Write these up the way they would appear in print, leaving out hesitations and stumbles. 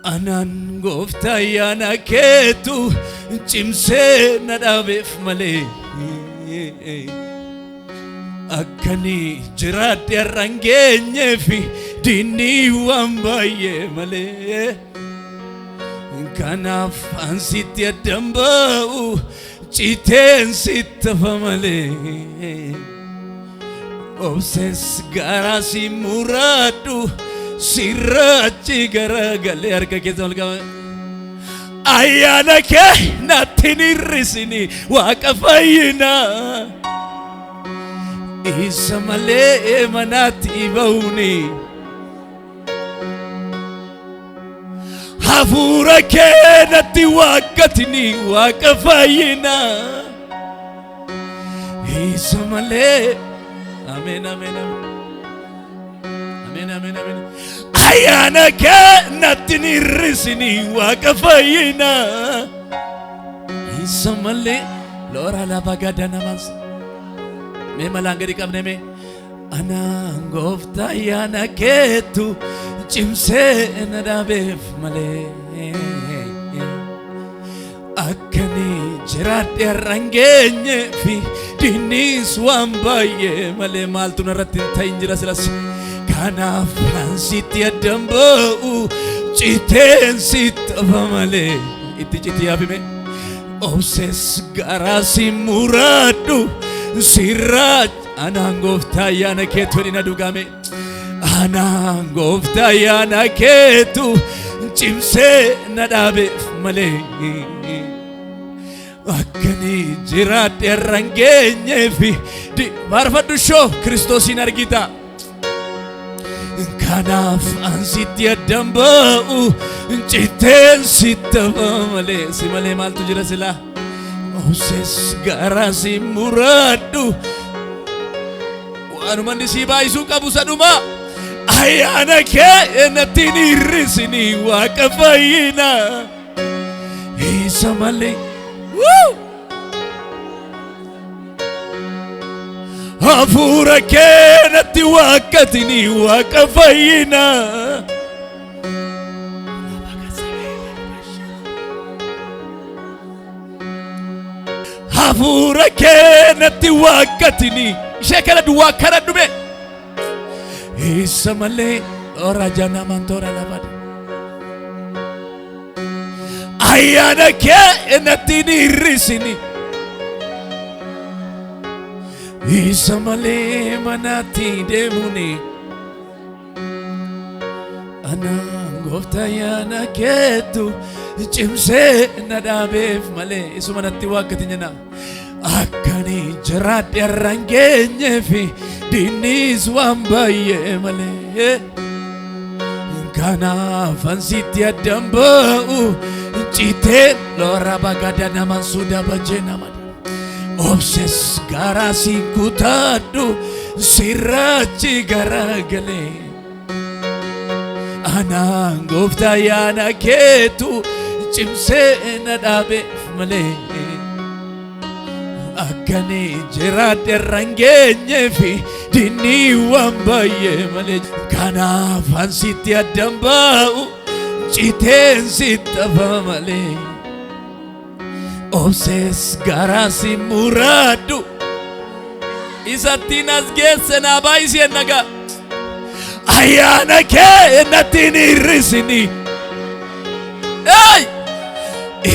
Anan goftayana ketu cimse nadabef male Akkani jiraate arrangenye fi dini wambaye male Kanaf ansitti adambau citen sittafa male Obses garasi muradu Sirrachi garagale harka keessa ol qaba ayyaana kee natti hir'isini waaqa fayyina isa malee manatti ba'uuni hafuura kee natti waaqatini waaqa fayyina isa malee amen amen amen amen amen ayana ke natini risini wakafayina isamale lora la bagada namaz me malangari kamne me anangofta yana ketu chimse nadabef male akani jirate rangenye fi dinis wambaye male maltu naratin tayinjira silas Kana Fransiti adambau citen sittafa male itti citi abime obses garasi muradu sirraj anangofta yana ketu dina dugame anangofta yana ketu cimse nadabef male akkani jirate arrangenye fi di marfaddu sho Kristosin argita Kanaf ansitti adambau citen sittafa male si male maltu jira sila obses garasi muradu wanuman si baisu qabu saduma ayana ke natti hir'isini waaqa fayyina isa male hafuura kee natti waaqatini waaqa fayyina hafuura kee natti waaqatini ishee kana duwwaa kana dhume isa malee ora jana mantora labad ayyaana kee natti hir'isini isa malee manatti deemuni anangofta yana ketu cimse nadabef male isu manatti waaqatin jena akkani jiraate arrangenye fi dinis wambaye male kanaaf ansitti adambau citen lora bagada naman suda bajena obses garasi kutadu sirrachi garagale anangofta yana ketu cimse nadabef male akkani jiraate arrangenye fi dini wambaye male kanaaf ansitti adambau citen sittafa male obses garasi muradu isatinas gesena baisi naga ayana ke natini risini ay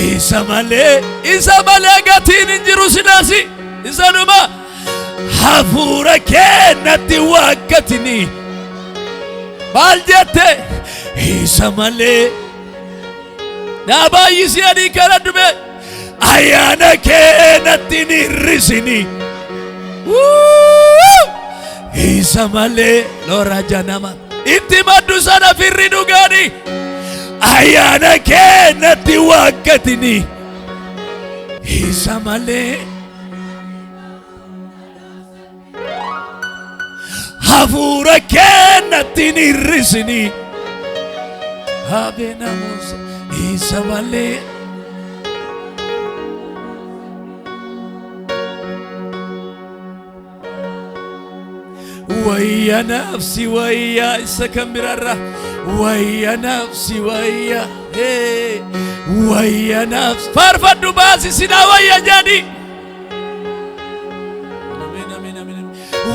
isa male gatin injiru sinasi isanuma hafuura ke natti waaqatini baljete isa male nabayisi adi karadume ayana ke natti hir'isini isa male lora janama itti maddu sana firri dhugani ayana ke natti waaqatini isa male hafuura ke natti hir'isini abenamos isa male ويا نفسي ويا سكن برا ويا نفسي ويا ويا نفسي فارفدوا باسي سنا ويا جدي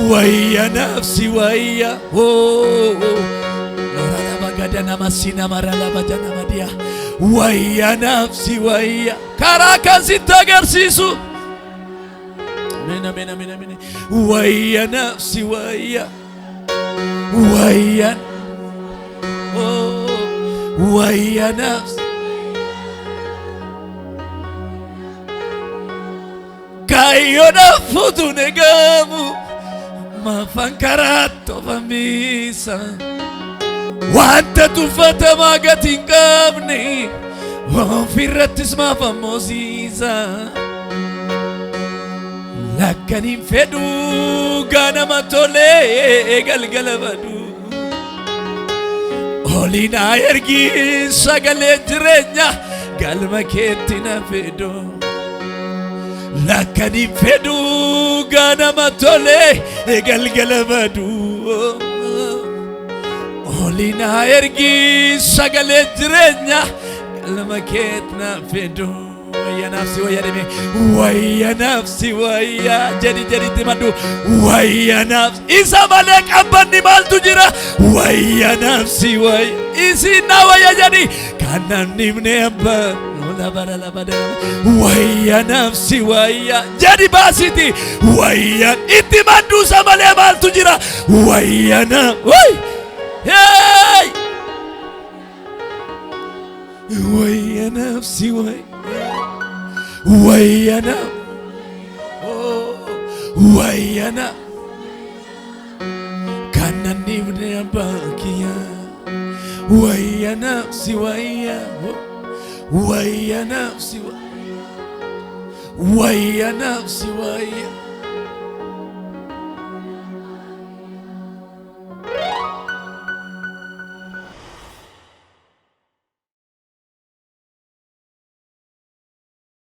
ويا نفسي ويا لورا بغدنا مسينا مرلا بدنا مديا ويا نفسي ويا كاراكا سيتاغر سيسو منا ويا نفسي ويا ويا ويا نفسي كايو نفوتو نغامو ما فانكراتو فميسا وانت تفتا ما قتنقابني وفرت اسما فموزيزا لكن انفدو غانما تولي قلقلبدو ولينا يرقي ساقل جرينيا قلما كيتنا فدو لكن انفدو غانما تولي قلقلبدو ولينا يرقي ساقل جرينيا قلما كيتنا فدو ويا نفسي ويا دمي ويا نفسي ويا جدي تمدو ويا نفسي إذا مالك أبني مال تجرا ويا نفسي ويا إذا ويا جدي كان نمني أبا ولا بدا ويا نفسي ويا جدي باسيتي ويا إتمدو سمالي مال تجرا ويا نفسي هاي ويا نفسي ويانا ويانا كان نبني باكيا ويا نفسي ويا نفسي ويا نفسي ويا